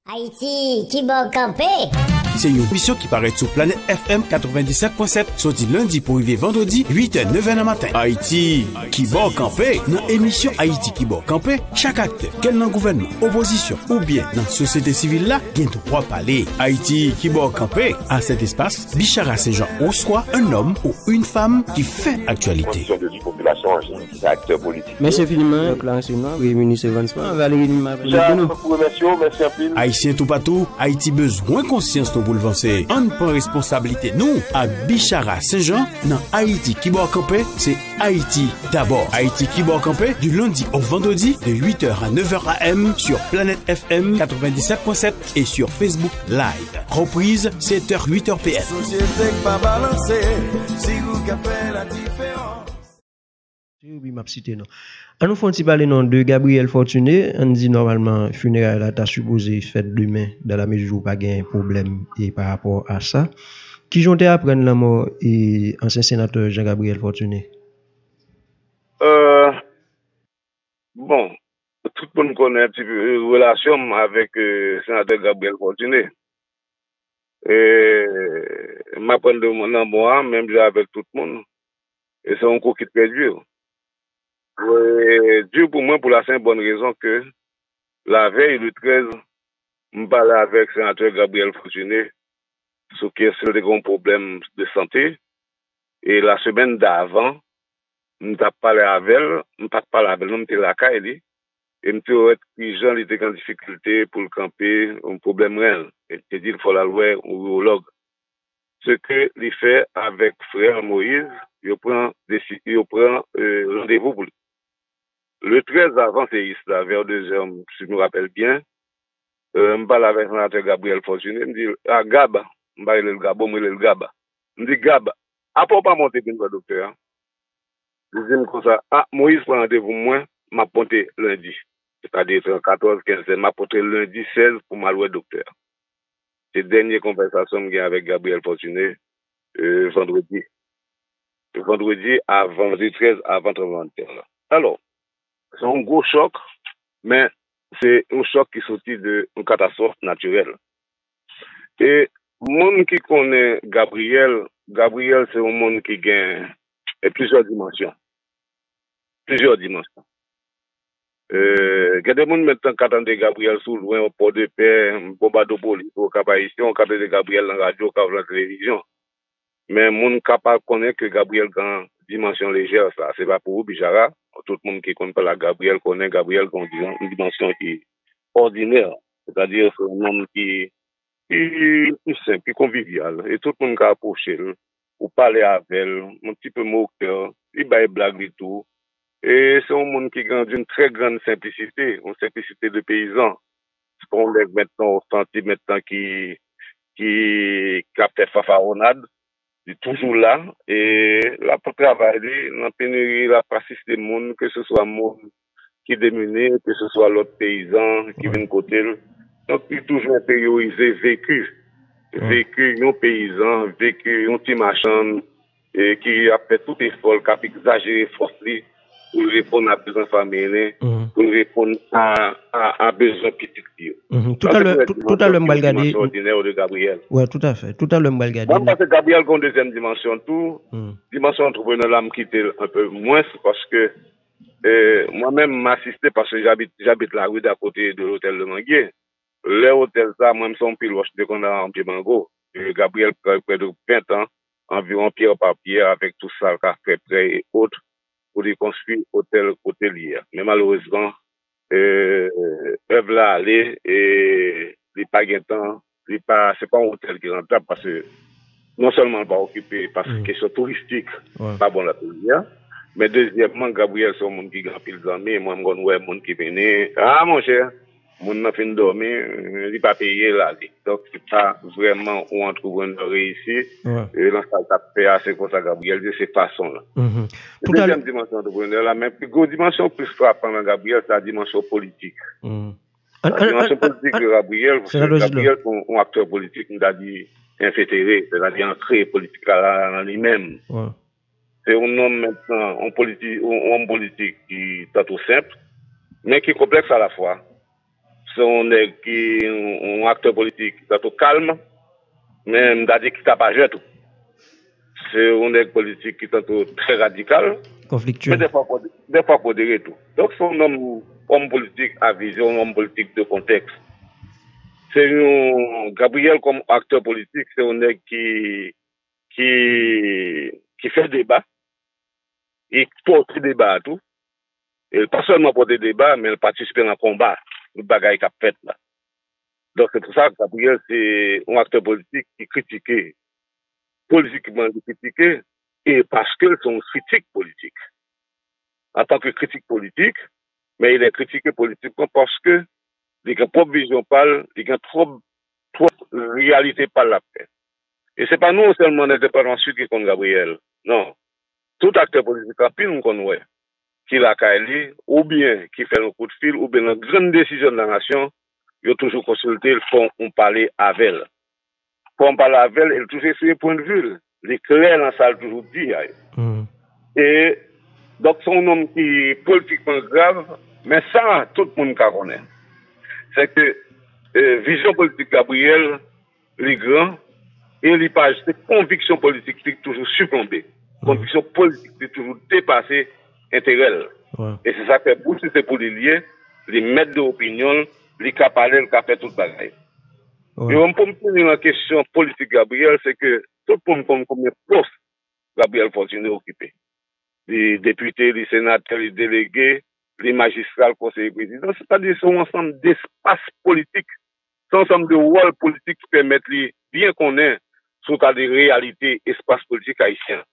Haïti, qui bon campé? C'est une émission qui paraît sur Planète FM 97.7, sorti lundi pour arriver vendredi, 8h, 9h du matin. Haïti, qui bon campé? Dans l'émission Haïti qui bon campé, chaque acteur, quel dans le gouvernement, opposition ou bien dans la société civile là, vient droit parler. Haïti, qui bon campé? À cet espace, Bichara Saint-Jean reçoit un homme ou une femme qui fait actualité. Merci infiniment, Clarence Simon, ministre Evansman, Valérie Lima. Haïtien tout partout, Haïti besoin conscience pour le vencer. On prend responsabilité. Nous, à Bichara Saint-Jean, dans Haïti qui boit campé, c'est Haïti d'abord. Haïti qui boit campé, du lundi au vendredi, de 8h à 9h AM, sur Planète FM 97.7 et sur Facebook Live. Reprise, 7h, 8h PM. Société pas balancée, si vous fait la différence. Oui, m'a cité non. On nous font parler non de Gabriel Fortuné, on dit normalement funérailles là t'a supposé fait demain dans la mesure où pas gain problème et par rapport à ça. Qui jonté apprendre la mort et ancien sénateur Jean-Gabriel Fortuné. Bon, tout le monde connaît un petit peu relation avec sénateur Gabriel Fortuné. Et m'apprendre de mon amour, même avec tout le monde. Et c'est un coup qui est très dur. Dur pour moi pour la simple bonne raison que la veille du 13, je parlais avec le sénateur Gabriel Fortuné sur question de grands problèmes de santé. Et la semaine d'avant, je parlé avec elle, je pas parlé avec elle, je la caille, et je me dit gens étaient en difficulté pour le camper, un problème réel. Et je dit il faut la louer au urologue. Ce que il fait avec frère Moïse, il prend rendez-vous pour lui. Le 13 avant, c'est ici, là, vers 2h, si je me rappelle bien, je parle avec le sénateur Gabriel Fortuné, je me dit, ah, Gaba, je parle le Gaba, je le Gaba. Je me dit, Gaba, après pas monter bien le docteur. Je dis comme ça, ah, Moïse prend rendez-vous moi, m'a ponté lundi. C'est-à-dire 14, 15, m'a ponté lundi 16 pour m'allouer docteur. C'est la dernière conversation que j'ai avec Gabriel Fortuné, vendredi. Vendredi avant, vendredi 13 avant 31. Alors, c'est un gros choc, mais c'est un choc qui sortit d'une catastrophe naturelle. Et le monde qui connaît Gabriel, c'est un monde qui gagne plusieurs dimensions. Plusieurs dimensions. Il y a des gens maintenant qui attendent Gabriel sous loin au port de paix, Bombardopoli, au Cap-Haïtien, on capable de Gabriel dans la radio, dans la télévision. Mais monde capable de connaître que Gabriel a dimension légère, ça, c'est pas pour vous, Bichara. Tout le monde qui connaît pas la Gabriel connaît Gabriel qui a une dimension qui est ordinaire. C'est-à-dire, c'est un homme qui est simple, qui est convivial. Et tout le monde qui a approché, ou parler avec elle, un petit peu moqueur, il bat blague et tout. Et c'est un monde qui a une très grande simplicité, une simplicité de paysan. Ce qu'on lève maintenant au senti maintenant qui a fait fafaronnade. Il est toujours là et là pour travailler dans la pénurie, la pratique des monde, que ce soit monde qui est démuné, que ce soit l'autre paysan qui vient de côté. Donc il est toujours intériorisé, vécu un paysan, vécu un petit machin et qui a fait tout effort, qui a exagéré force pour répondre à besoin familial, pour répondre à besoin petit. Tout à l'heure, Mbalgadi. Ordinaire de Gabriel. Ouais, tout à fait. Tout à l'heure, Mbalgadi. Moi, parce que Gabriel a une deuxième dimension, dimension entrepreneur là, me quitte un peu moins parce que moi-même m'assister parce que j'habite la rue d'à côté de l'hôtel de Manguier. L'hôtel ça, moi-même, son pilote de qu'on a en Pied-Mango. Gabriel, près de 20 ans, environ pierre par pierre, avec tout ça, café prêt et autres, pour les construire hôtelier. Mais malheureusement, peuvent là aller et les pas gain temps, c'est pas un hôtel qui est rentable parce que non seulement pas occupé parce que question touristique, pas bon la première, mais deuxièmement, Gabriel c'est un monde qui a pile d'amis, moi je vois un monde qui vient, ah mon cher, mon n'a fin dormir, il pas payé là. Donc c'est pas vraiment où on trouve une réussite. Et là ça fait assez comme ça Gabriel de cette façon là. La deuxième dimension de la même plus grosse dimension plus frappante dans Gabriel, c'est la dimension politique. La dimension politique de Gabriel, parce que Gabriel est un acteur politique, nous a dit infiltré, c'est-à-dire entré politique là lui-même. C'est un homme maintenant, un homme politique qui est tout simple, mais qui est complexe à la fois. son nèg qui un acteur politique qui est calme, mais m'ta dit qui t'a pas jeté. C'est un nèg politique qui est très radical, mais Conflictuel. des fois modéré tout. Donc c'est un homme politique à vision, un homme politique de contexte. C'est un Gabriel comme acteur politique, c'est un nèg qui fait débat, il porte débat à tout. Et pas seulement pour des débats, mais il participe dans le combat, le bagaille qu'a fait là. Donc c'est pour ça que Gabriel, c'est un acteur politique qui critique, politiquement critiqué, et parce que son critique politique. En tant que critique politique, mais il est critiqué politiquement parce que il a propre vision parle, il a trop réalité par la paix. Et c'est pas nous seulement l'indépendance sud qui compte Gabriel. Non. Tout acteur politique en pile nous connaît. Qui l'a caillé, ou bien qui fait un coup de fil, ou bien une grande décision de la nation, il a toujours consulté, il faut on parler avec elle. Pour on parler avec elle, il a toujours essayé point de vue. Les clairs dans ça, toujours dit. Et donc, c'est un homme qui est politiquement grave, mais ça, tout le monde connaît. C'est que vision politique Gabriel, les grands, et les pages, c'est conviction politique qui est toujours surplombée. Conviction politique qui est toujours dépassée. Intérêt. Ouais. Et c'est ça que c'est pour les lier, les mettre de l'opinion, les capaler, les faire tout le bagaille. Ouais. Et on peut me poser la question politique Gabriel, c'est que tout le monde comme combien de postes Gabriel Fortuné occupé. Les députés, les sénateurs, les délégués, les magistrats, le conseiller président, c'est-à-dire c'est un ensemble d'espaces politiques, c'est un ensemble de rôles politiques qui permettent bien qu'on ait sur des réalités, espaces politiques haïtiens.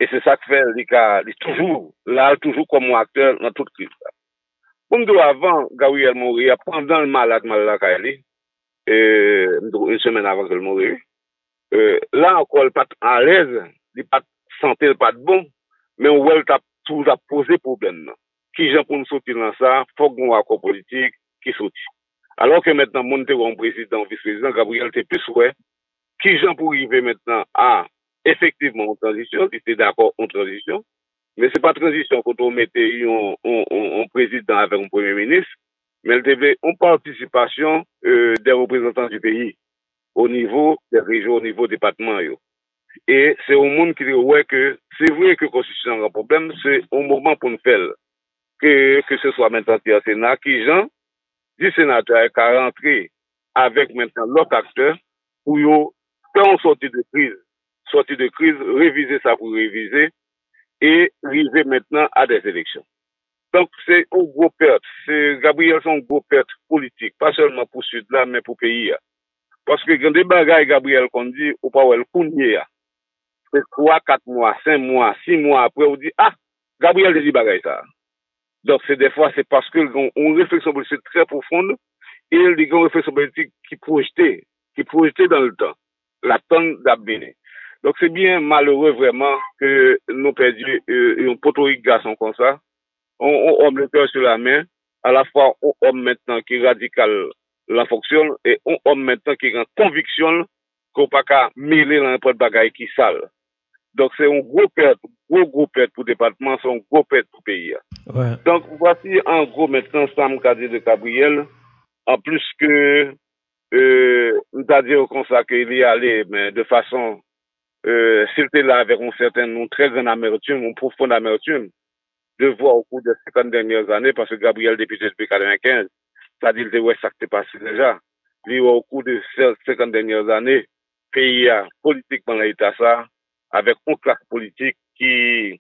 Et c'est ça que fait, il est toujours là, toujours comme acteur dans toute crise. Comme de avant, Gabriel mourir, pendant le malade Kaili, une semaine avant qu'il mourir, là encore, il n'est pas à l'aise, il n'est pas santé, il n'est pas bon, mais on a tout à poser problème. Qui j'en pour nous sortir dans ça, faut qu'on ait un accord politique qui sortit. Alors que maintenant, mon président, vice-président, Gabriel était plus ouais, qui j'en pour arriver maintenant à effectivement en transition, il était d'accord en transition, mais c'est pas transition quand on mettait un président avec un premier ministre, mais il devait une participation des représentants du pays au niveau des régions, au niveau des départements. Et c'est au monde qui dit ouais que c'est vrai que la Constitution a un problème, c'est un moment pour nous faire que ce soit maintenant le Sénat qui Jean du sénateur qui a rentré avec maintenant l'autre acteur pour faire une sortie de crise, réviser ça pour réviser et arriver maintenant à des élections. Donc c'est une grosse perte. Gabriel, c'est une grosse perte politique, pas seulement pour Sud là, mais pour le pays. Parce que quand des bagailles, Gabriel, qu'on dit, ou pas, elle counye, c'est 3, 4 mois, 5 mois, 6 mois après, on dit, ah, Gabriel dit bagaille ça. Donc c'est des fois, c'est parce que une réflexion politique très profonde, et il y a une réflexion politique qui projetait dans le temps, l'attente d'abvenir. Donc c'est bien malheureux vraiment que nous perdions un potorique garçon comme ça. On le cœur sur la main, à la fois on homme maintenant qui est radical la fonction et on homme maintenant qui est en conviction qu'on pas qu'à mêler dans n'importe bagaille qui sale. Donc c'est un gros perte pour le département, c'est un gros perte pour le pays. Ouais. Donc voici en gros maintenant Sam Kadi de Gabriel, en plus que nous a dit comme ça qu'il y allait, mais de façon s'il était là avec une très grande amertume, une profonde amertume, de voir au cours des 50 dernières années, parce que Gabriel, député depuis 95, ça dit, ouais, ça s'est passé déjà. Lui, au cours des 50 dernières années, pays a politiquement l'état ça, avec une classe politique qui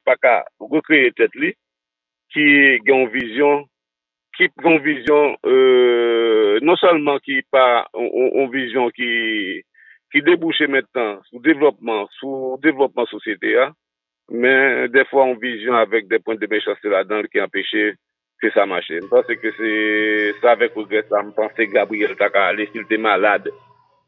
pas qu'à recréer tête li, qui a une vision, non seulement qui pas une vision qui débouche maintenant sur développement société, mais des fois en vision avec des points de méchanceté là-dedans qui empêchent que ça marche. Je pense que c'est ça avec regret, ça me pense que Gabriel Takale, s'il était malade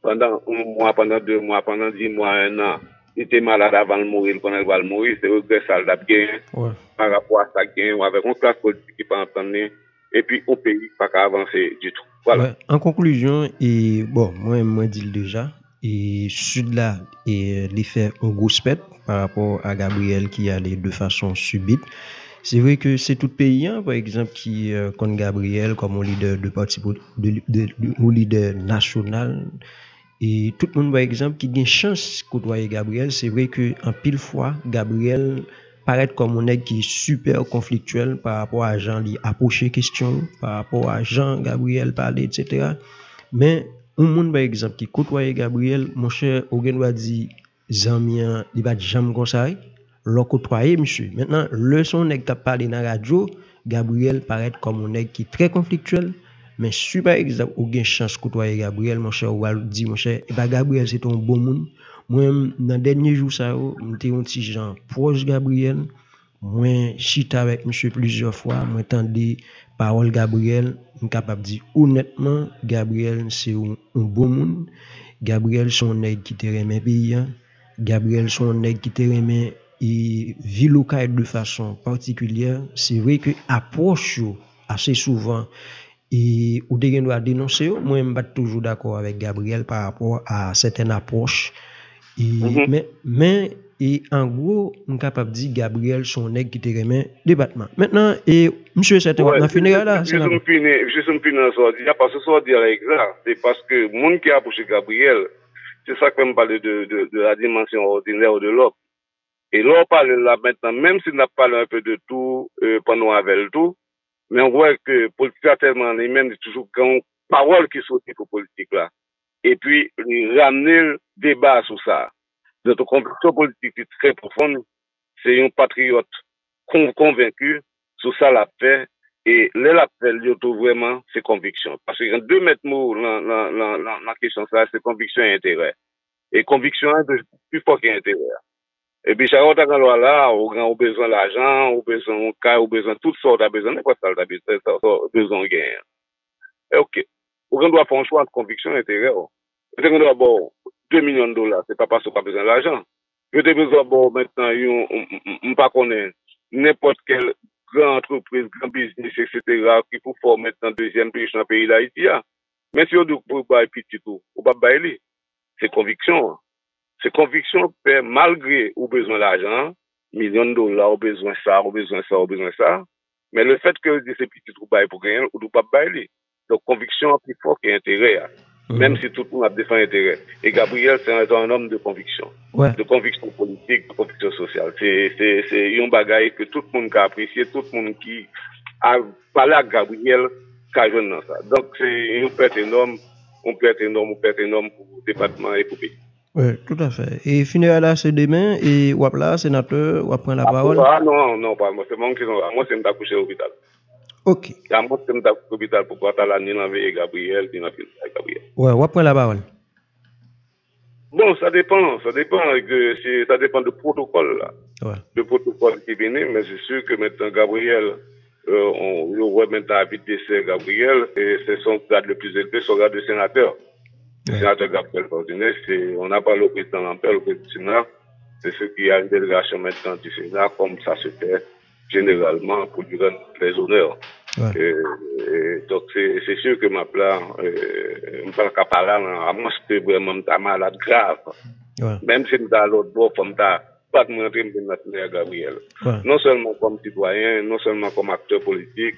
pendant un mois, pendant 2 mois, pendant 10 mois, 1 an, il était malade avant de mourir, quand il va mourir, c'est regret ça l'a bien par rapport à ça gain, ou avec une classe politique qui peut entendre, et puis au pays, pas qu'à avancer du tout. Voilà. Ouais, en conclusion, et bon, moi dis le déjà, et Sud là, et les fait un gros spect par rapport à Gabriel qui allait de façon subite. C'est vrai que c'est tout pays, hein, par exemple, qui compte Gabriel comme un leader de parti un leader national. Et tout le monde, par exemple, qui a une chance de côtoyer Gabriel, c'est vrai que en pile fois, Gabriel paraît comme un nègre qui est super conflictuel par rapport à Jean lui approcher question, par rapport à Jean Gabriel parler, etc. Mais un monde, par exemple, qui côtoie Gabriel, mon cher, Ogen va dire, Zamien, il va jamais comme ça, l'on côtoyer, monsieur. Maintenant, le son nègre qui a parlé dans la radio, Gabriel paraît comme un nègre qui est très conflictuel. Mais si par exemple, ou gen chance côtoyer Gabriel, mon cher, ou dit, mon cher, et bah Gabriel, c'est un bon monde. Moi, dans les derniers jours, ça, j'étais un petit gens proche Gabriel. Moi, chita avec monsieur plusieurs fois. Moi, entendu parole Gabriel. Je suis capable de dire honnêtement, Gabriel, c'est un bon monde. Gabriel, son nègre qui te remet pays. Gabriel, son nègre qui te remet et vit local de façon particulière. C'est vrai que approche assez souvent. Et ou de doit dénoncer, moi je suis toujours d'accord avec Gabriel par rapport à certaines approches. Et, mais et en gros, on est capable de dire Gabriel son nègre qui te remet débattement. Maintenant, et monsieur c'était Ouais, dans funéraire là, je suis un pinard sorti. Il n'y a pas ce soir dire exact. C'est parce que le monde qui a approché Gabriel, c'est ça que me parle de la dimension ordinaire de l'homme. Et là, on parle là maintenant, même s'il n'a pas parlé un peu de tout pendant avec tout, mais on voit que politique tellement lui-même, c'est toujours une parole qui sortit pour politique là. Et puis, il ramener le débat sur ça. Notre conviction politique est très profonde. C'est un patriote convaincu sur ça la fait. Et là, la fait, vraiment, c'est conviction. Parce que deux mètres mots, la question ça, c'est conviction et intérêt. Et conviction est plus fort qu'intérêt. Et puis, chaque fois qu'on là, on a besoin d'argent, on a besoin de cas, on a besoin de toutes sortes, on a besoin de quoi ça, on a besoin de gain. Et ok. On doit faire un choix de conviction et intérêt. Peut-être qu'on doit avoir 2 millions de dollars, c'est pas parce qu'on a besoin d'argent. Peut-être qu'on doit avoir maintenant, on pas connaître n'importe quelle grande entreprise, grand business, etc., qui peut faire maintenant deuxième pays dans le pays d'Haïti. Mais si on doit faire petit tout, on va pas aller. C'est conviction. C'est conviction fait malgré au besoin d'argent, millions de dollars, au besoin ça, au besoin ça, au besoin ça. Mais le fait que ces petits trous baillent pour rien, on ne doit pas bailler. Donc conviction est plus fort qu'intérêt. Même si tout le monde a défendu intérêt. Et Gabriel, c'est un homme de conviction. Ouais. De conviction politique, de conviction sociale. C'est un bagage que tout le monde a apprécié, tout le monde qui a parlé à Gabriel, qui a joué dans ça. Donc c'est une perte énorme pour le département et pour le pays. Oui, tout à fait. Et funéraire là, c'est demain, et ou là, sénateur, ou prend la parole. Ah non, pas moi. C'est moi qui c'est me couché à l'hôpital. Ok. C'est moi qui me couché à l'hôpital pour voir la ni l'envoyer Gabriel, ni la Gabriel. Ouais, ou prend la parole. Bon, ça dépend du protocole là. Ouais. Le protocole qui vient, mais c'est sûr que maintenant Gabriel, on voit maintenant à vite décès Gabriel, et c'est son grade le plus élevé, son grade de sénateur. Le sénateur Gabriel Fortuné, on n'a pas le président Lampert, le président du Sénat, c'est ce qui a une délégation maintenant du Sénat, comme ça se fait généralement pour lui rendre les honneurs. Ouais. Donc c'est sûr que ma plan, on parle qu'à parler, à moins que vraiment t'as malade grave. Ouais. Même si t'as l'autre bord, comme t'as pas de montrer de Gabriel. Ouais. Non seulement comme citoyen, non seulement comme acteur politique,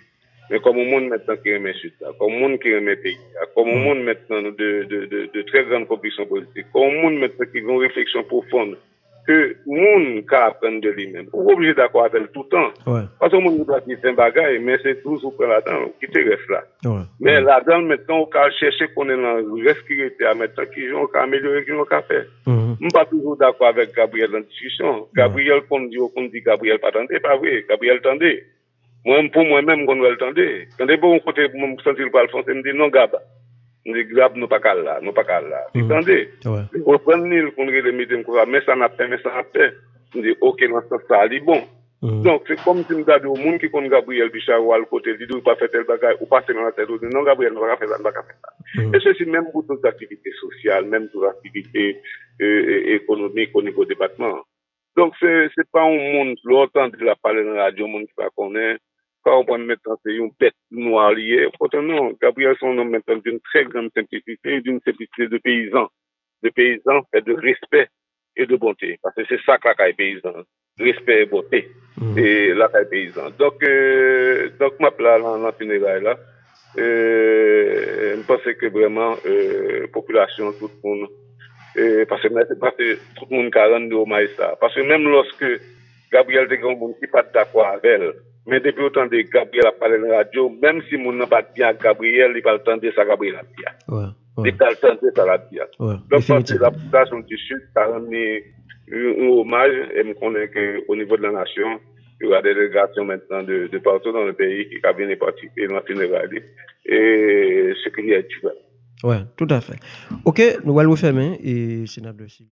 mais comme au monde maintenant qui remet suite, comme au monde qui remet pays, comme au monde maintenant de très grandes convictions politiques, comme au monde maintenant qui a une réflexion profonde, que le monde peut apprendre de lui-même. On est obligé d'accord avec elle tout le temps. Ouais. Parce que le monde doit quitter un bagage, mais c'est toujours pour là-dedans, qui te reste là. Ouais. Mais là-dedans, maintenant, on peut chercher qu'on est dans le reste qui était à maintenant, qui ont amélioré, qui ont fait. Je ne suis pas toujours d'accord avec Gabriel dans la discussion. Gabriel, qu'on dit Gabriel pas attendez, pas vrai. Gabriel attendez. Moi, pour moi-même, qu'on doit attendre. Quand des bons côtés, pour me sentir pas le français, me dit non, Gab. Me dit Gab, nous pas qu'à là. Attendez. On prend l'île, qu'on regarde les meetings, mais ça n'a pas, me dit, ok, non, ça allait bon. Donc, c'est comme si nous avions au monde qui connaît Gabriel Bichard ou à côté, il dit, ou pas faire tel bagage, ou passer dans la tête, ou dit, non, Gabriel, nous pas faire ça, nous pas faire ça. Et ceci, même pour toutes les activités sociales, même pour les activités économiques au niveau du département. Donc, c'est pas un monde, l'autant de la parler dans la radio, un monde qui pas connaît. Quand on prend maintenant, c'est une bête noire liée. Pourtant, non, Gabriel, son homme maintenant d'une très grande simplicité, d'une simplicité de paysan fait de respect et de bonté. Parce que c'est ça que la caille paysan. Respect et bonté. Et la caille paysan. Donc ma place dans la funéraille là, je pense que vraiment, population, tout le monde, parce que tout le monde a rendu hommage ça. Parce que même lorsque Gabriel était un monde qui pas d'accord avec elle, mais depuis autant de Gabriel a parlé dans la radio, même si mon n'a pas bien avec Gabriel, il pas le temps de ça Gabriel a bien. Il pas le temps de ça la bien. Donc parce que la population du Sud a rendu un hommage et me connaît qu'au niveau de la nation, il y aura des délégations maintenant de partout dans le pays qui viennent participer dans la funéraille et ce qui est différent. Ouais, tout à fait. Ok, nous allons fermer et c'est notre dossier.